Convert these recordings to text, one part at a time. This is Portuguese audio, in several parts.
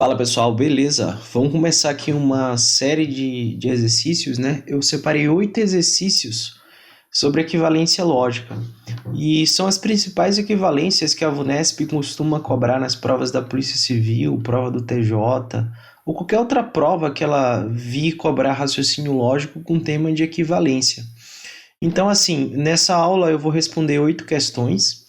Fala pessoal, beleza? Vamos começar aqui uma série de exercícios, né? Eu separei 8 exercícios sobre equivalência lógica. E são as principais equivalências que a VUNESP costuma cobrar nas provas da Polícia Civil, prova do TJ, ou qualquer outra prova que ela vir cobrar raciocínio lógico com tema de equivalência. Então, assim, nessa aula eu vou responder 8 questões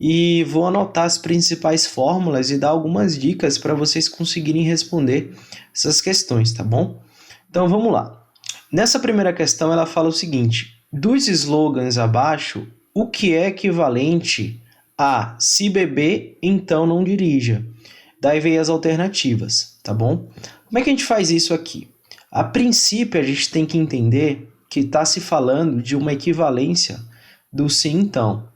e vou anotar as principais fórmulas e dar algumas dicas para vocês conseguirem responder essas questões, tá bom? Então vamos lá. Nessa primeira questão ela fala o seguinte: dos slogans abaixo, o que é equivalente a se beber, então não dirija? Daí vem as alternativas, tá bom? Como é que a gente faz isso aqui? A princípio a gente tem que entender que está se falando de uma equivalência do sim então,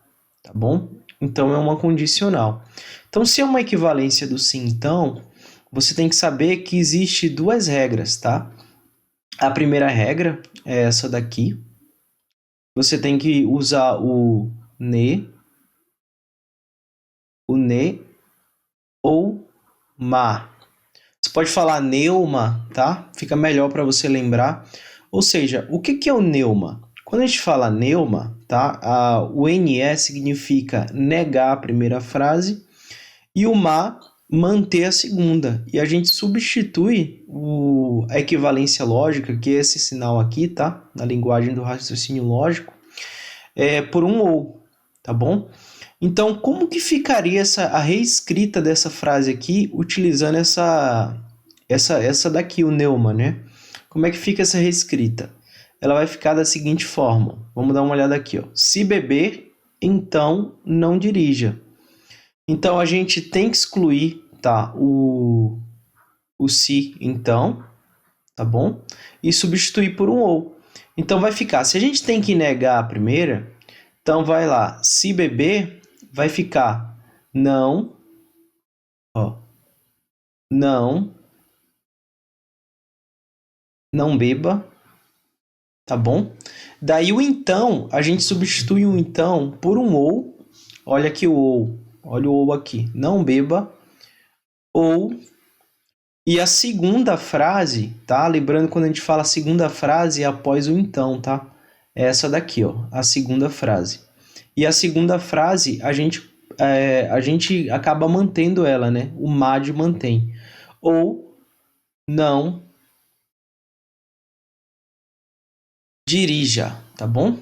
tá bom? Então é uma condicional. Então, se é uma equivalência do sim, então, você tem que saber que existe duas regras, tá? A primeira regra é essa daqui. Você tem que usar o ne ou ma. Você pode falar neuma, tá? Fica melhor para você lembrar. Ou seja, o que é o neuma? Quando a gente fala neuma, tá? O NE significa negar a primeira frase e o ma manter a segunda. E a gente substitui a equivalência lógica, que é esse sinal aqui, tá? Na linguagem do raciocínio lógico, por um ou, tá bom? Então, como que ficaria a reescrita dessa frase aqui, utilizando essa daqui, o neuma, né? Como é que fica essa reescrita? Ela vai ficar da seguinte forma. Vamos dar uma olhada aqui, ó. Se beber, então não dirija. Então, a gente tem que excluir, tá, o se, então, tá bom? E substituir por um ou. Então, vai ficar, se a gente tem que negar a primeira, então vai lá, se beber, vai ficar não, ó, não, não beba, tá bom? Daí o então, a gente substitui o então por um ou, olha aqui o ou, olha o ou aqui, não beba, ou. E a segunda frase, tá? Lembrando quando a gente fala segunda frase é após o então, tá? É essa daqui, ó, a segunda frase. E a segunda frase a gente acaba mantendo ela, né? O MAD mantém. Ou não dirija, tá bom?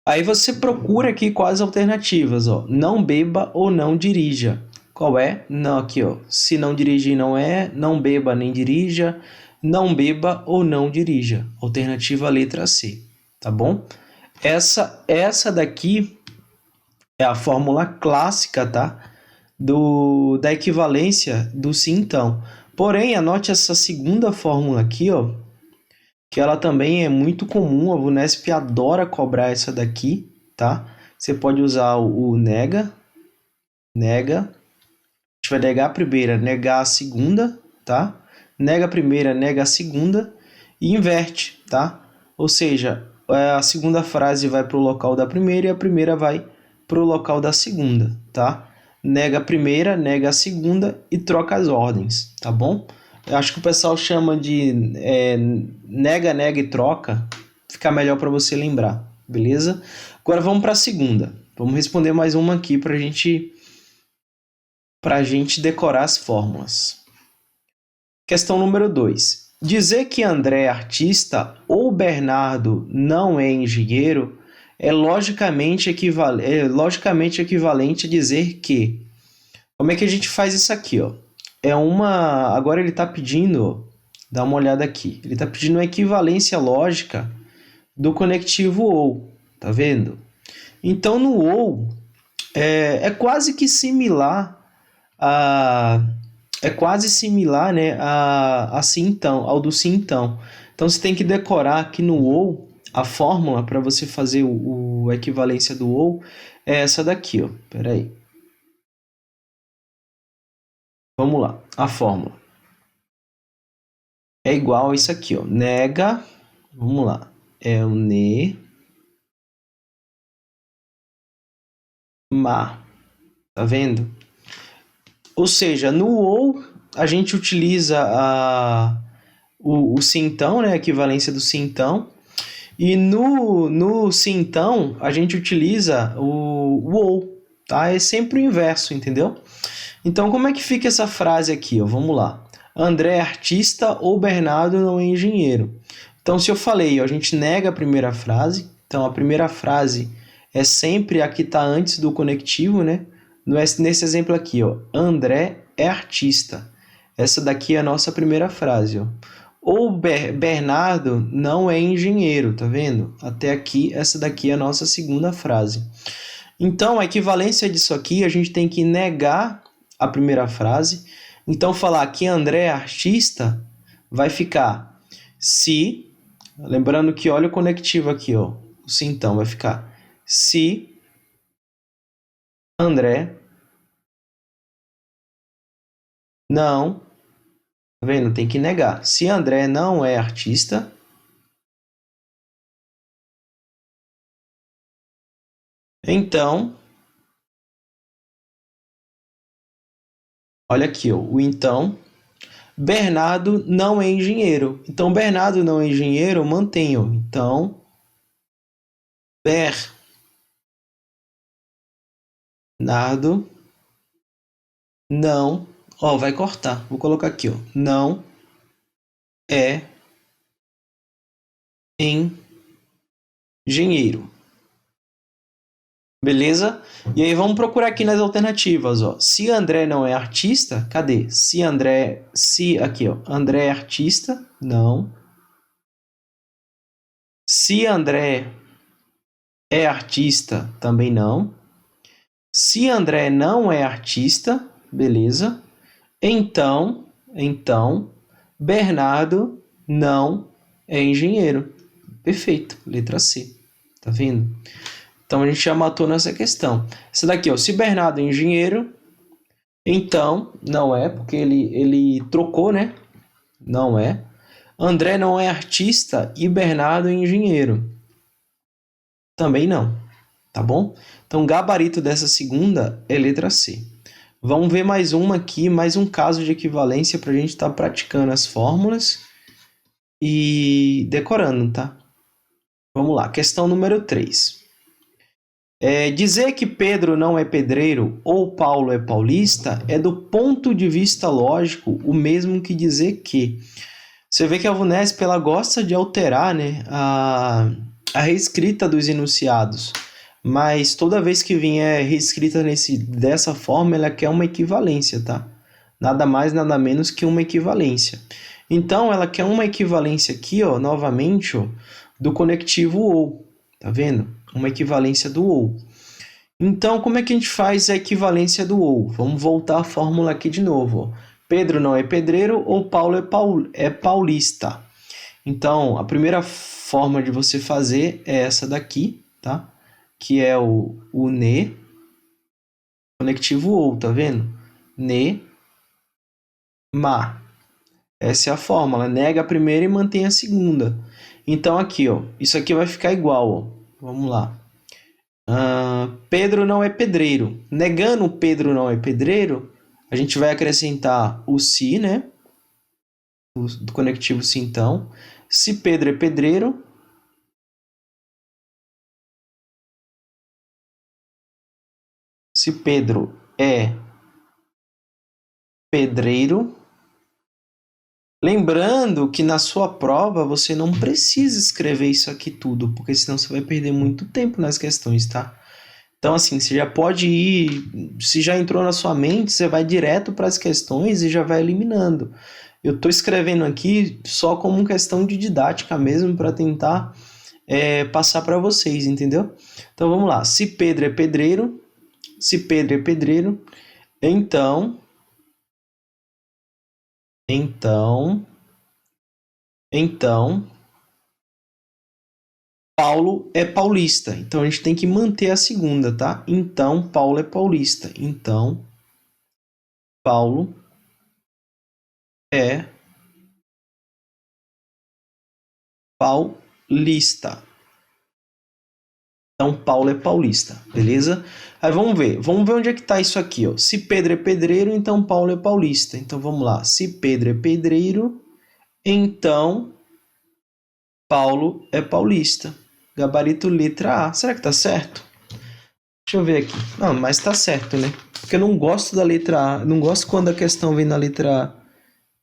Aí você procura aqui quais alternativas, ó. Não beba ou não dirija. Qual é? Não, aqui, ó. Se não dirigir não é, não beba nem dirija, não beba ou não dirija. Alternativa letra C, tá bom? Essa daqui é a fórmula clássica, tá? Da equivalência do sim então. Porém, anote essa segunda fórmula aqui, ó, que ela também é muito comum, a VUNESP adora cobrar essa daqui, tá? Você pode usar o nega, a gente vai negar a primeira, negar a segunda, tá? Nega a primeira, nega a segunda e inverte, tá? Ou seja, a segunda frase vai para o local da primeira e a primeira vai para o local da segunda, tá? Nega a primeira, nega a segunda e troca as ordens, tá bom? Eu acho que o pessoal chama de nega, nega e troca, fica melhor para você lembrar, beleza? Agora vamos para a segunda. Vamos responder mais uma aqui para a gente decorar as fórmulas. Questão número 2. Dizer que André é artista ou Bernardo não é engenheiro é logicamente equivalente a dizer que. Como é que a gente faz isso aqui, ó? Agora ele está pedindo, dá uma olhada aqui. Ele está pedindo uma equivalência lógica do conectivo ou, tá vendo? Então no ou é quase que similar a né, sim então, ao do sim então. Então você tem que decorar aqui no ou a fórmula para você fazer a equivalência do ou é essa daqui, ó. Espera aí. Vamos lá, a fórmula é igual a isso aqui, ó. Nega, vamos lá, é o ne ma, tá vendo? Ou seja, no ou a gente utiliza o se então, né? A equivalência do se então. E no se então, a gente utiliza o ou, tá? É sempre o inverso, entendeu? Então, como é que fica essa frase aqui? Ó? Vamos lá. André é artista ou Bernardo não é engenheiro. Então, se eu falei, ó, a gente nega a primeira frase. Então, a primeira frase é sempre a que está antes do conectivo, né? Nesse exemplo aqui, ó, André é artista. Essa daqui é a nossa primeira frase, ó. Ou Bernardo não é engenheiro, tá vendo? Até aqui, essa daqui é a nossa segunda frase. Então, a equivalência disso aqui, a gente tem que negar a primeira frase. Então, falar que André é artista vai ficar se, lembrando que olha o conectivo aqui, ó, o se então vai ficar se André não, tá vendo? Tem que negar. Se André não é artista, então, olha aqui, ó, o então, Bernardo não é engenheiro. Então, Bernardo não é engenheiro, eu mantenho. Então, Bernardo não, ó, vai cortar. Vou colocar aqui, ó. Não é engenheiro. Beleza? E aí vamos procurar aqui nas alternativas, ó. Se André não é artista, cadê? Se aqui, ó, André é artista? Não. Se André é artista, também não. Se André não é artista, beleza? Então, Bernardo não é engenheiro. Perfeito, letra C. Tá vendo? Então a gente já matou nessa questão. Essa daqui, ó, se Bernardo é engenheiro, então não é, porque ele trocou, né? Não é. André não é artista e Bernardo é engenheiro. Também não, tá bom? Então, gabarito dessa segunda é letra C. Vamos ver mais uma aqui, mais um caso de equivalência para a gente estar praticando as fórmulas e decorando, tá? Vamos lá, questão número 3. Dizer que Pedro não é pedreiro ou Paulo é paulista é, do ponto de vista lógico, o mesmo que dizer que. Você vê que a VUNESP ela gosta de alterar, né, a reescrita dos enunciados, mas toda vez que vier reescrita dessa forma, ela quer uma equivalência, tá? Nada mais, nada menos que uma equivalência. Então, ela quer uma equivalência aqui, ó, novamente, ó, do conectivo ou, tá vendo? Uma equivalência do ou. Então, como é que a gente faz a equivalência do ou? Vamos voltar à fórmula aqui de novo, ó. Pedro não é pedreiro ou Paulo é paulista. Então, a primeira forma de você fazer é essa daqui, tá? Que é o ne, conectivo ou, tá vendo? Ne, ma. Essa é a fórmula. Nega a primeira e mantém a segunda. Então, aqui, ó, isso aqui vai ficar igual, ó. Vamos lá. Pedro não é pedreiro. Negando Pedro não é pedreiro, a gente vai acrescentar o se, né? Do conectivo se então. Se Pedro é pedreiro, se Pedro é pedreiro, lembrando que na sua prova você não precisa escrever isso aqui tudo, porque senão você vai perder muito tempo nas questões, tá? Então, assim, você já pode ir, se já entrou na sua mente, você vai direto para as questões e já vai eliminando. Eu estou escrevendo aqui só como questão de didática mesmo, para tentar passar para vocês, entendeu? Então, vamos lá. Se Pedro é pedreiro, então, então, então, Paulo é paulista. Então, a gente tem que manter a segunda, tá? Então, Paulo é paulista. Então, Paulo é paulista. Então, Paulo é paulista, beleza? Aí vamos ver onde é que está isso aqui, ó. Se Pedro é pedreiro, então Paulo é paulista. Então, vamos lá. Se Pedro é pedreiro, então Paulo é paulista. Gabarito letra A. Será que tá certo? Deixa eu ver aqui. Não, mas tá certo, né? Porque eu não gosto da letra A. Não gosto quando a questão vem na letra A.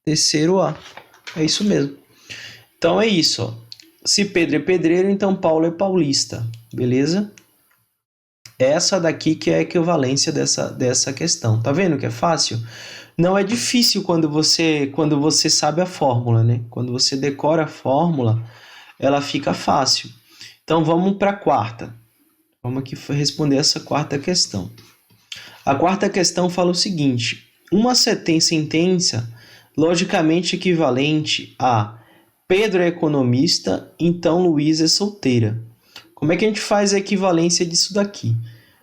Terceiro A. É isso mesmo. Então é isso, ó. Se Pedro é pedreiro, então Paulo é paulista. Beleza? Essa daqui que é a equivalência dessa questão. Tá vendo que é fácil? Não é difícil quando você sabe a fórmula, né? Quando você decora a fórmula, ela fica fácil. Então vamos para a quarta. Vamos aqui responder essa quarta questão. A quarta questão fala o seguinte: uma sentença logicamente equivalente a Pedro é economista, então Luísa é solteira. Como é que a gente faz a equivalência disso daqui?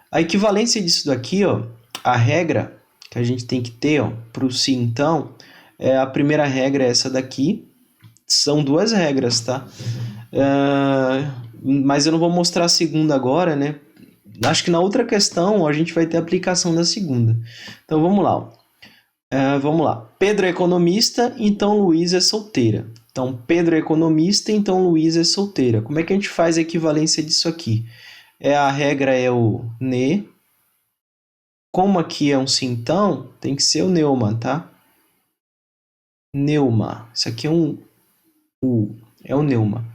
A equivalência disso daqui, ó, a regra que a gente tem que ter para o se então, a primeira regra é essa daqui. São duas regras, tá? Mas eu não vou mostrar a segunda agora, né? Acho que na outra questão a gente vai ter a aplicação da segunda. Então vamos lá. Vamos lá. Pedro é economista, então Luísa é solteira. Então Pedro é economista, então Luísa é solteira. Como é que a gente faz a equivalência disso aqui? A regra é o ne. Como aqui é um se então, tem que ser o neuma, tá? Neuma. Isso aqui é um u. É o neuma.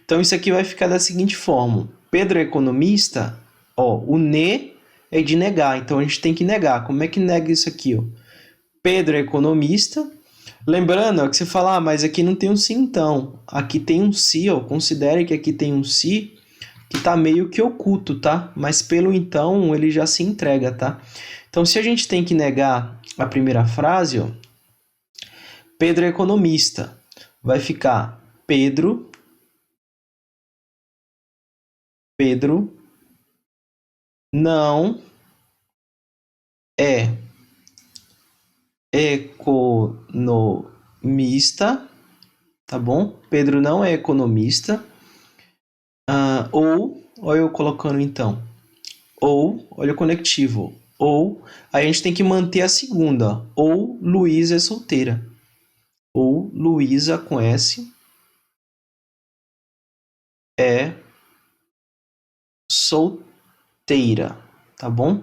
Então isso aqui vai ficar da seguinte forma. Pedro é economista, ó, o ne é de negar, então a gente tem que negar. Como é que nega isso aqui, ó? Pedro é economista. Lembrando, ó, que você fala, mas aqui não tem um se então. Aqui tem um se, ó. Considere que aqui tem um se que está meio que oculto, tá? Mas pelo então ele já se entrega, tá? Então, se a gente tem que negar a primeira frase, ó, Pedro é economista, vai ficar Pedro não é economista, tá bom? Pedro não é economista. Ou, olha eu colocando então, ou, olha o conectivo, ou, a gente tem que manter a segunda, ou Luísa é solteira, ou Luísa com S é solteira, tá bom?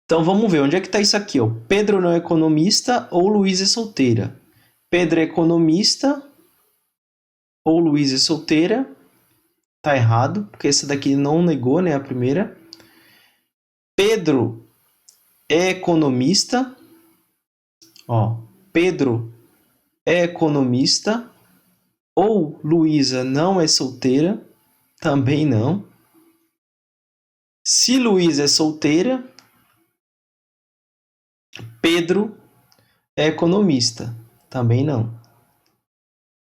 Então vamos ver, onde é que está isso aqui, ó? Pedro não é economista ou Luísa é solteira? Pedro é economista ou Luísa é solteira? Tá errado, porque essa daqui não negou, né, a primeira. Pedro é economista. Ó, Pedro é economista ou Luísa não é solteira? Também não. Se Luísa é solteira, Pedro é economista. Também não.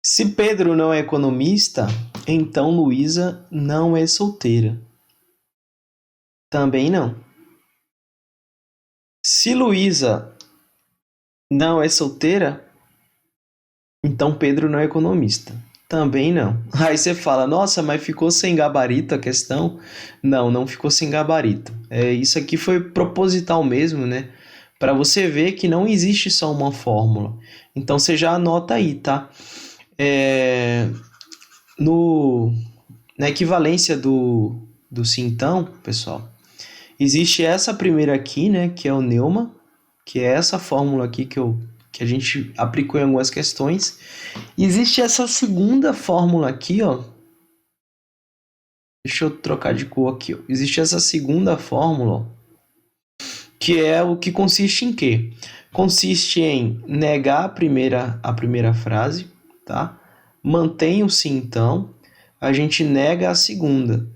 Se Pedro não é economista, então Luísa não é solteira. Também não. Se Luísa não é solteira, então Pedro não é economista. Também não. Aí você fala, nossa, mas ficou sem gabarito a questão? Não, não ficou sem gabarito. Isso aqui foi proposital mesmo, né? Para você ver que não existe só uma fórmula. Então você já anota aí, tá? Na equivalência do se então, pessoal, existe essa primeira aqui, né, que é o neuma, que é essa fórmula aqui que a gente aplicou em algumas questões. Existe essa segunda fórmula aqui, ó. Deixa eu trocar de cor aqui, ó. Existe essa segunda fórmula, ó, que é o que consiste em quê? Consiste em negar a primeira frase, tá? Mantém o se então, a gente nega a segunda.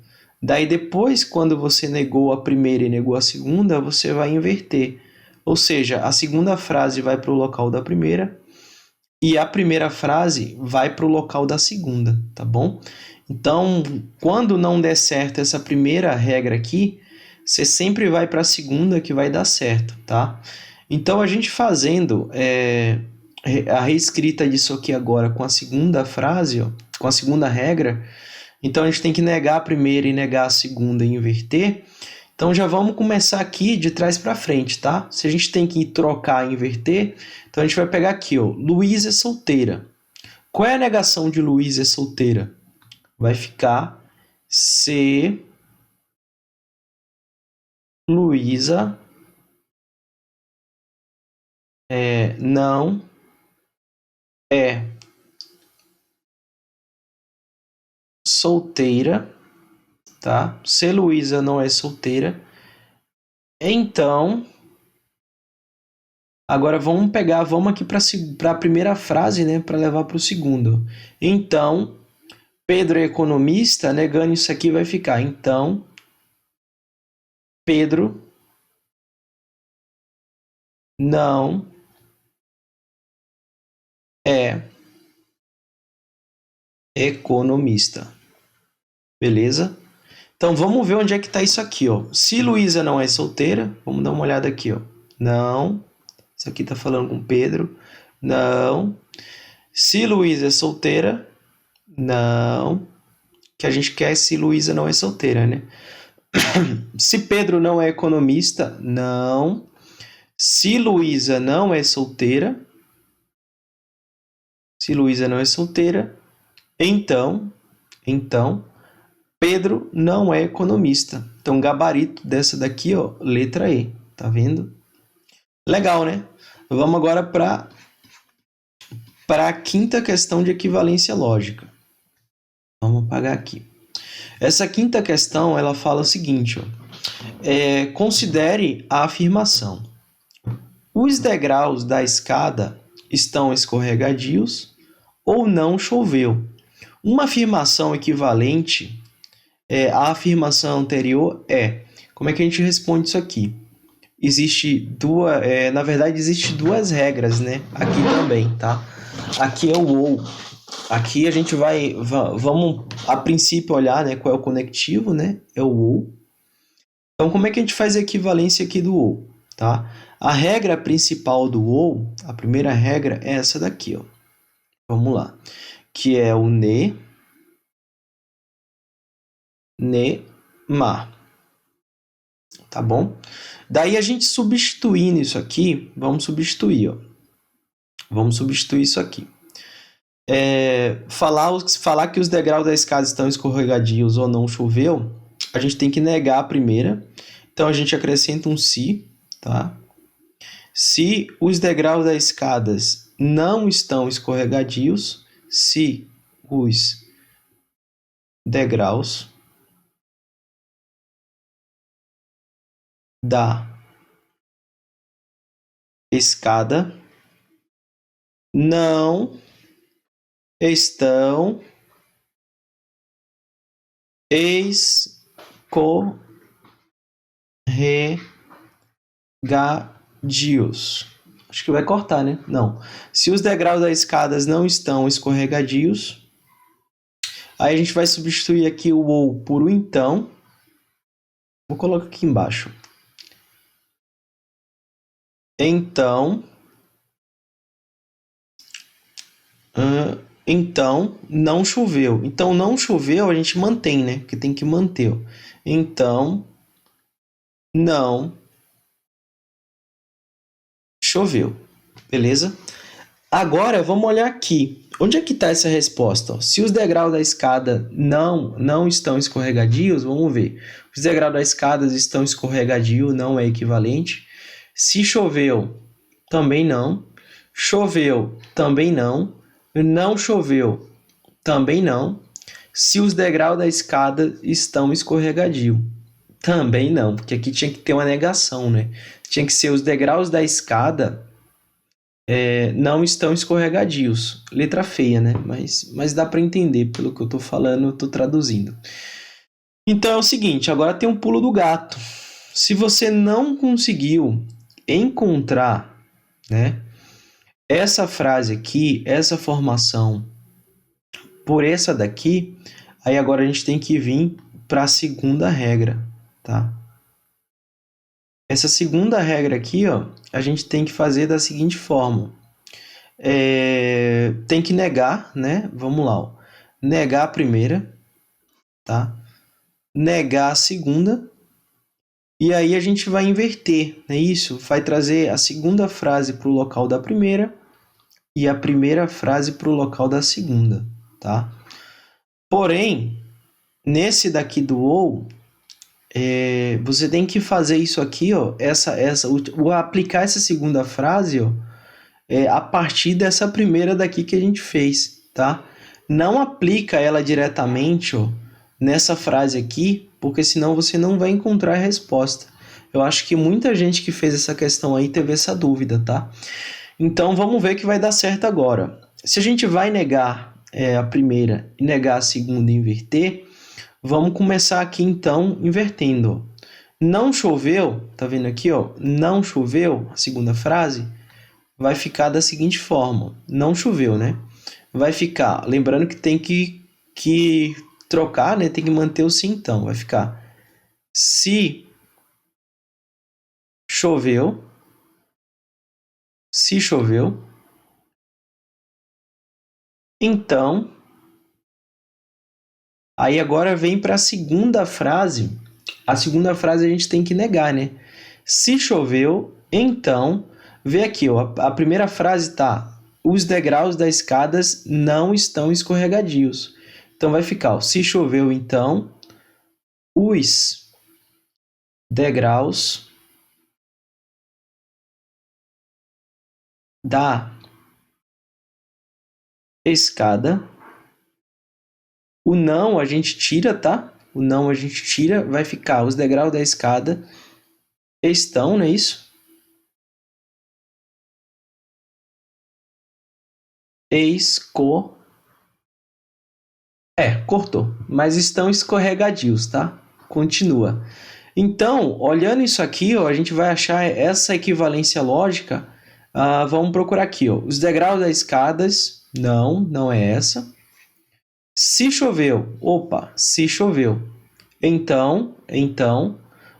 Daí depois, quando você negou a primeira e negou a segunda, você vai inverter. Ou seja, a segunda frase vai para o local da primeira e a primeira frase vai para o local da segunda, tá bom? Então, quando não der certo essa primeira regra aqui, você sempre vai para a segunda que vai dar certo, tá? Então, a gente fazendo a reescrita disso aqui agora com a segunda frase, ó, com a segunda regra, Então, a gente tem que negar a primeira e negar a segunda e inverter. Então, já vamos começar aqui de trás para frente, tá? Se a gente tem que trocar e inverter, então a gente vai pegar aqui, ó, Luísa é solteira. Qual é a negação de Luísa é solteira? Vai ficar se Luísa não é solteira, tá? Se Luísa não é solteira, então agora vamos aqui para a primeira frase, né, para levar para o segundo. Então, Pedro é economista, negando isso aqui vai ficar. Então, Pedro não é economista. Beleza? Então, vamos ver onde é que está isso aqui, ó. Se Luísa não é solteira, vamos dar uma olhada aqui, ó. Não. Isso aqui está falando com Pedro. Não. Se Luísa é solteira, não. Que a gente quer se Luísa não é solteira, né? Se Pedro não é economista, não. Se Luísa não é solteira, então, Pedro não é economista. Então, gabarito dessa daqui, ó, letra E. Tá vendo? Legal, né? Vamos agora para a quinta questão de equivalência lógica. Vamos apagar aqui. Essa quinta questão, ela fala o seguinte, ó. Considere a afirmação. Os degraus da escada estão escorregadios ou não choveu? Uma afirmação equivalente à afirmação anterior é... Como é que a gente responde isso aqui? Na verdade, existe duas regras, né? Aqui também, tá? Aqui é o ou. Aqui a gente vamos a princípio olhar, né, qual é o conectivo, né? É o ou. Então, como é que a gente faz a equivalência aqui do ou, tá? A regra principal do ou, a primeira regra é essa daqui, ó. Vamos lá. Que é o ne, ma. Tá bom? Daí a gente substituindo isso aqui, vamos substituir, ó. Vamos substituir isso aqui. Falar que os degraus da escada estão escorregadios ou não choveu, a gente tem que negar a primeira. Então, a gente acrescenta um se, tá? Se os degraus das escadas não estão escorregadios, se os degraus da escada não estão escorregadios. Acho que vai cortar, né? Não. Se os degraus das escadas não estão escorregadios, aí a gente vai substituir aqui o ou por o então. Vou colocar aqui embaixo. Então, não choveu. Então, não choveu, a gente mantém, né? Porque tem que manter. Então, não choveu. Beleza? Agora, vamos olhar aqui. Onde é que está essa resposta? Se os degraus da escada não estão escorregadios, vamos ver. Os degraus da escada estão escorregadios, não é equivalente. Se choveu, também não. Choveu, também não. Não choveu, também não. Se os degraus da escada estão escorregadios, também não. Porque aqui tinha que ter uma negação, né? Tinha que ser os degraus da escada não estão escorregadios. Letra feia, né? Mas dá para entender pelo que eu estou falando, eu estou traduzindo. Então é o seguinte, agora tem um pulo do gato. Se você não conseguiu encontrar, né, essa frase aqui, essa formação por essa daqui, aí agora a gente tem que vir para a segunda regra, tá? Essa segunda regra aqui, ó, a gente tem que fazer da seguinte forma. Tem que negar, né? Vamos lá, ó. Negar a primeira. tá? Negar a segunda, e aí a gente vai inverter, não é isso? Vai trazer a segunda frase para o local da primeira e a primeira frase para o local da segunda, tá? Porém, nesse daqui do ou, você tem que fazer isso aqui, ó, aplicar essa segunda frase, ó, a partir dessa primeira daqui que a gente fez, tá? Não aplica ela diretamente, ó, nessa frase aqui, porque senão você não vai encontrar a resposta. Eu acho que muita gente que fez essa questão aí teve essa dúvida, tá? Então, vamos ver que vai dar certo agora. Se a gente vai negar a primeira e negar a segunda e inverter, vamos começar aqui, então, invertendo. Não choveu, tá vendo aqui, ó? Não choveu, a segunda frase, vai ficar da seguinte forma. Não choveu, né? Vai ficar, lembrando que tem que trocar, né? Tem que manter o se então. Vai ficar se choveu, se choveu, então. Aí agora vem para a segunda frase. A segunda frase a gente tem que negar, né? Se choveu, então. Vê aqui, ó, a primeira frase tá: os degraus das escadas não estão escorregadios. Então vai ficar, ó, se choveu, então, os degraus da escada. O não a gente tira, tá? O não a gente tira, vai ficar os degraus da escada estão, não é isso? Cortou. Mas estão escorregadios, tá? Continua. Então, olhando isso aqui, ó, a gente vai achar essa equivalência lógica. Vamos procurar aqui, ó. Os degraus das escadas. Não é essa. Se choveu. Opa, se choveu. Então,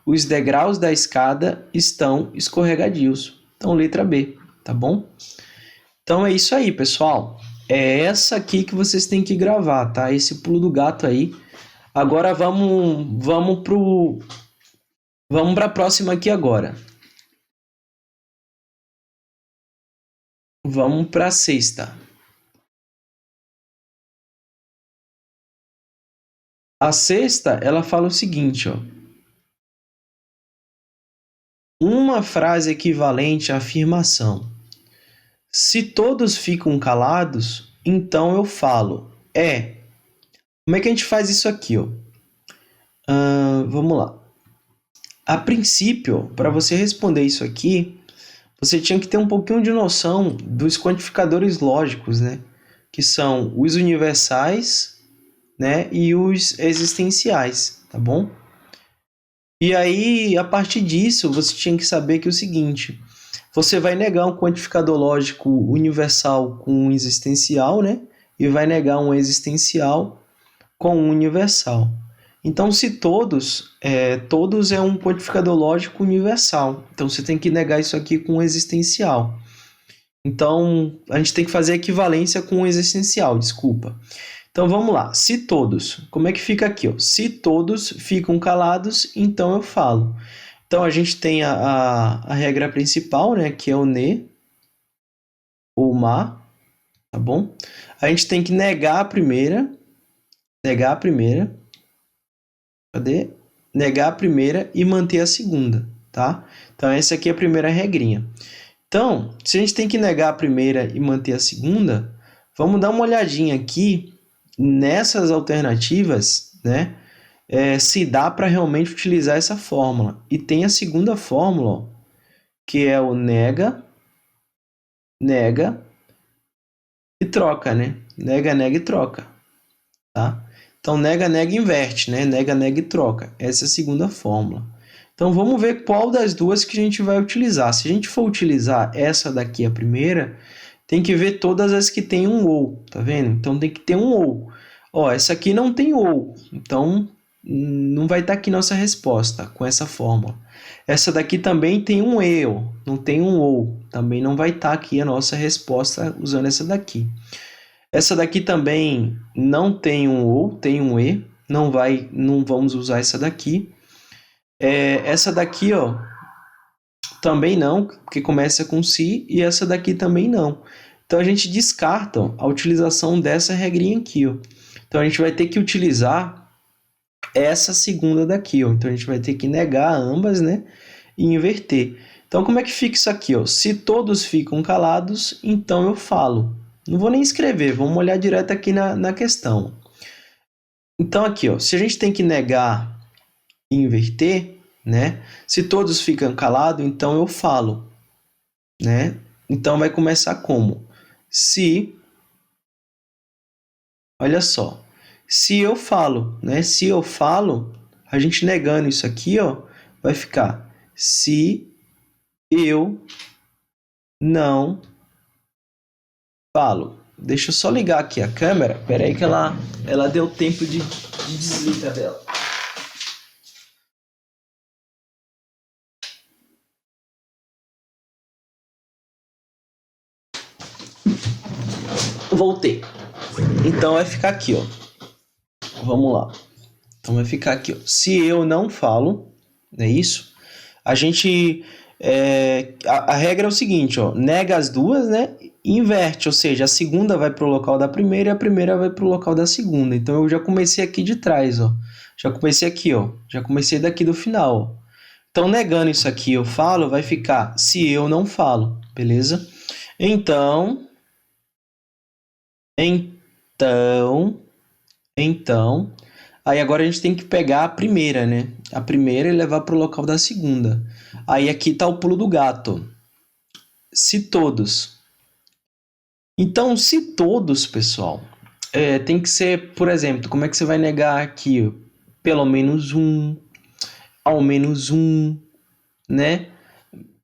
os degraus da escada estão escorregadios. Então, letra B, tá bom? Então, é isso aí, pessoal. É essa aqui que vocês têm que gravar, tá? Esse pulo do gato aí. Agora, vamos para a próxima aqui agora. Vamos para a sexta. A sexta, ela fala o seguinte, ó. Uma frase equivalente à afirmação. Se todos ficam calados, então eu falo. Como é que a gente faz isso aqui, ó? Vamos lá. A princípio, para você responder isso aqui, você tinha que ter um pouquinho de noção dos quantificadores lógicos, né? Que são os universais, né? E os existenciais, tá bom? E aí, a partir disso, você tinha que saber que é o seguinte: você vai negar um quantificador lógico universal com um existencial, né? E vai negar um existencial com um universal. Então, se todos é um quantificador lógico universal. Então, você tem que negar isso aqui com um existencial. Então, a gente tem que fazer a equivalência com um existencial, desculpa. Então, vamos lá. Se todos, como é que fica aqui? Ó? Se todos ficam calados, então eu falo. Então, a gente tem a regra principal, né, que é o ne, ou ma, tá bom? A gente tem que negar a primeira. Cadê? Negar a primeira e manter a segunda, tá? Então, essa aqui é a primeira regrinha. Então, se a gente tem que negar a primeira e manter a segunda, vamos dar uma olhadinha aqui nessas alternativas, né? Se dá para realmente utilizar essa fórmula. E tem a segunda fórmula, ó, que é o nega e troca, né? Nega e troca, tá? Então, nega inverte, né? Nega e troca. Essa é a segunda fórmula. Então, vamos ver qual das duas que a gente vai utilizar. Se a gente for utilizar essa daqui, a primeira, tem que ver todas as que tem um ou, tá vendo? Então, tem que ter um ou. Ó, essa aqui não tem ou, então não vai estar aqui nossa resposta com essa fórmula. Essa daqui também tem um e, não tem um ou, também não vai estar aqui a nossa resposta usando essa daqui. Essa daqui também não tem um ou, tem um e, não vamos usar essa daqui. Essa daqui, ó, também não, porque começa com se, e essa daqui também não. Então, a gente descarta, ó, a utilização dessa regrinha aqui, ó. Então, a gente vai ter que utilizar essa segunda daqui, ó. Então, a gente vai ter que negar ambas, né? E inverter. Então, como é que fica isso aqui, ó? Se todos ficam calados, então eu falo. Não vou nem escrever, vamos olhar direto aqui na questão. Então, aqui, ó, se a gente tem que negar e inverter, né? Se todos ficam calados, então eu falo, né? Então, vai começar como? Se, olha só, se eu falo, né? Se eu falo, a gente negando isso aqui, ó, vai ficar se eu não falo. Deixa eu só ligar aqui a câmera. Espera aí que ela deu tempo de desligar dela. Voltei. Então vai ficar aqui, ó. Vamos lá. Então vai ficar aqui, ó. Se eu não falo, não é isso? A gente... a regra é o seguinte, ó. Nega as duas, né? E inverte, ou seja, a segunda vai para o local da primeira e a primeira vai para o local da segunda. Então eu já comecei aqui de trás, ó. Já comecei aqui, ó. Já comecei daqui do final, ó. Então, negando isso aqui, eu falo, vai ficar se eu não falo, beleza? Então, aí agora a gente tem que pegar a primeira, né? A primeira e levar para o local da segunda. Aí aqui está o pulo do gato. Se todos. Então, se todos, pessoal, tem que ser, por exemplo, como é que você vai negar aqui? Pelo menos um, ao menos um, né?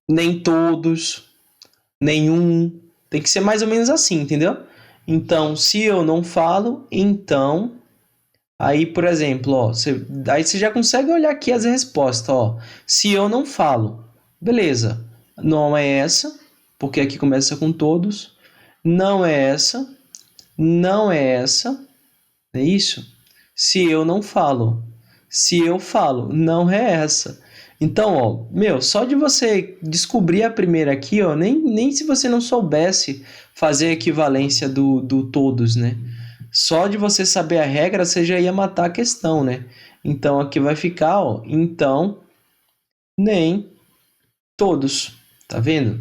Nem todos, nenhum. Tem que ser mais ou menos assim, entendeu? Então, se eu não falo, então... Aí, por exemplo, ó, aí você já consegue olhar aqui as respostas, ó. Se eu não falo, beleza. Não é essa, porque aqui começa com todos. Não é essa. Não é essa. É isso? Se eu não falo. Se eu falo, não é essa. Então, ó, só de você descobrir a primeira aqui, ó, nem se você não soubesse fazer a equivalência do todos, né? Só de você saber a regra, você já ia matar a questão, né? Então, aqui vai ficar, ó, então, nem todos. Tá vendo?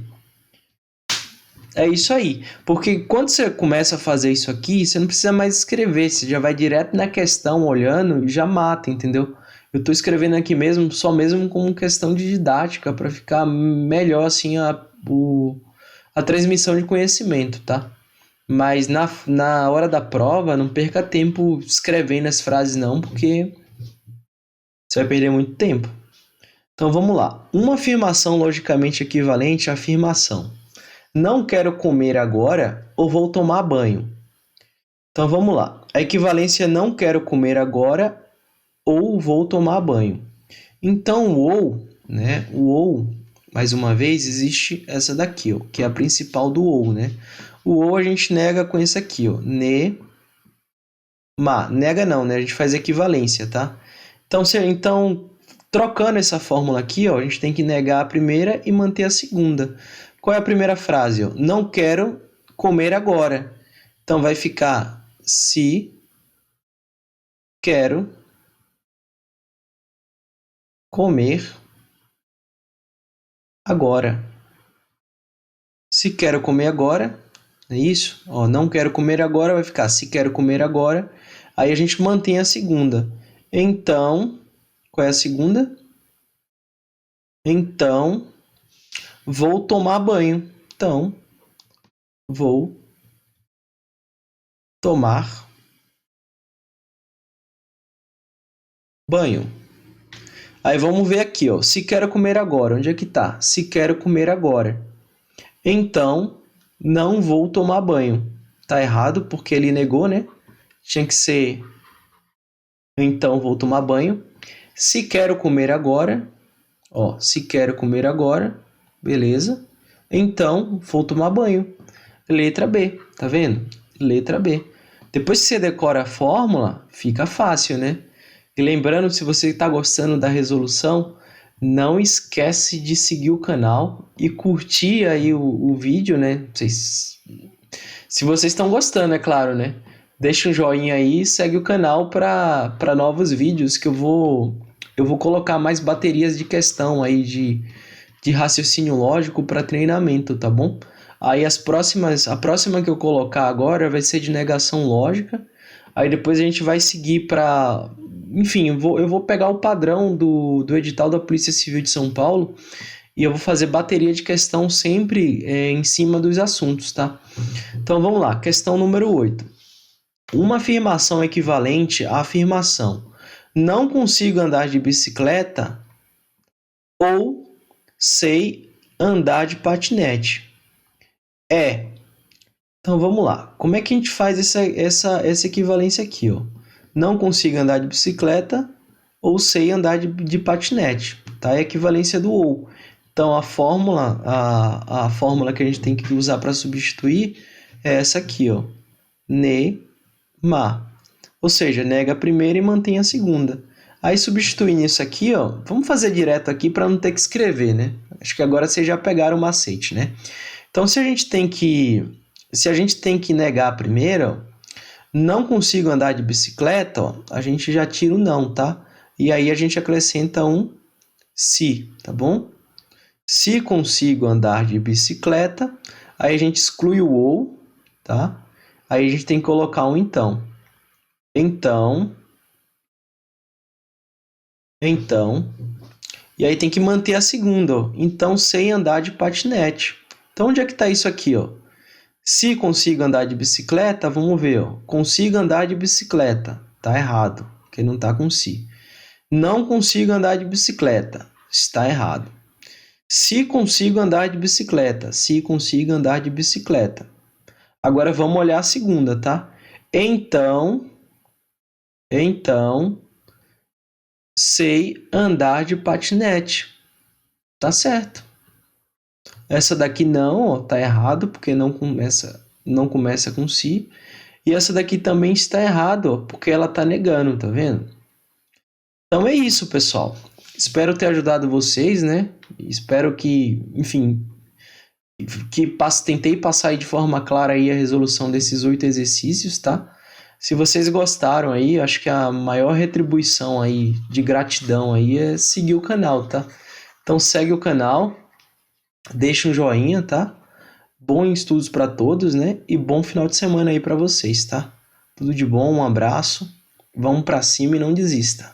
É isso aí. Porque quando você começa a fazer isso aqui, você não precisa mais escrever. Você já vai direto na questão, olhando e já mata, entendeu? Eu estou escrevendo aqui mesmo, só mesmo como questão de didática, para ficar melhor, assim, a transmissão de conhecimento, tá? Mas na hora da prova, não perca tempo escrevendo as frases não, porque você vai perder muito tempo. Então vamos lá. Uma afirmação logicamente equivalente à afirmação: não quero comer agora ou vou tomar banho. Então vamos lá. A equivalência não quero comer agora ou vou tomar banho. Então o ou, né? O ou, mais uma vez, existe essa daqui, ó, que é a principal do ou, né? O ou a gente nega com isso aqui, ó. Nega não, né? A gente faz equivalência, tá? Então, trocando essa fórmula aqui, ó, a gente tem que negar a primeira e manter a segunda. Qual é a primeira frase? Ó? Não quero comer agora. Então, vai ficar se quero comer agora. Se quero comer agora, é isso? Ó, não quero comer agora, vai ficar se quero comer agora. Aí a gente mantém a segunda. Então, qual é a segunda? Então, vou tomar banho. Então, vou tomar banho. Aí vamos ver aqui, ó. Se quero comer agora. Onde é que tá? Se quero comer agora. Então, não vou tomar banho. Tá errado, porque ele negou, né? Tinha que ser então vou tomar banho. Se quero comer agora, ó, se quero comer agora, beleza? Então vou tomar banho. Letra B, tá vendo? Letra B. Depois que você decora a fórmula, fica fácil, né? E lembrando, se você está gostando da resolução, não esquece de seguir o canal e curtir aí o vídeo, né? Se vocês estão gostando, é claro, né? Deixa um joinha aí e segue o canal para novos vídeos que eu vou colocar mais baterias de questão aí de raciocínio lógico para treinamento, tá bom? Aí a próxima que eu colocar agora vai ser de negação lógica. Aí depois a gente vai seguir para, enfim, eu vou pegar o padrão do edital da Polícia Civil de São Paulo e eu vou fazer bateria de questão sempre em cima dos assuntos, tá? Então vamos lá, questão número 8. Uma afirmação equivalente à afirmação não consigo andar de bicicleta ou sei andar de patinete. Então vamos lá. Como é que a gente faz essa equivalência aqui, ó? Não consigo andar de bicicleta ou sei andar de patinete, tá? É a equivalência do ou. Então a fórmula que a gente tem que usar para substituir é essa aqui, ó. Ne-ma. Ou seja, nega a primeira e mantém a segunda. Aí substituindo isso aqui, ó, vamos fazer direto aqui para não ter que escrever, né? Acho que agora vocês já pegaram o macete, né? Então se a gente tem que negar a primeira, ó, não consigo andar de bicicleta, ó, a gente já tira o não, tá? E aí a gente acrescenta um se, tá bom? Se consigo andar de bicicleta, aí a gente exclui o ou, tá? Aí a gente tem que colocar um então. Então, e aí tem que manter a segunda, ó. Então sei andar de patinete. Então onde é que está isso aqui, ó? Se consigo andar de bicicleta, vamos ver, ó. Consigo andar de bicicleta. Tá errado, porque não tá com se. Não consigo andar de bicicleta. Está errado. Se consigo andar de bicicleta. Se consigo andar de bicicleta. Agora vamos olhar a segunda, tá? Então, sei andar de patinete. Tá certo. Essa daqui não, ó, tá errado, porque não começa com se. E essa daqui também está errado, ó, porque ela tá negando, tá vendo? Então é isso, pessoal. Espero ter ajudado vocês, né? Espero que, enfim, tentei passar aí de forma clara aí a resolução desses 8 exercícios, tá? Se vocês gostaram aí, acho que a maior retribuição aí de gratidão aí é seguir o canal, tá? Então segue o canal, deixa um joinha, tá? Bons estudos para todos, né? E bom final de semana aí para vocês, tá? Tudo de bom, um abraço. Vamos para cima e não desista.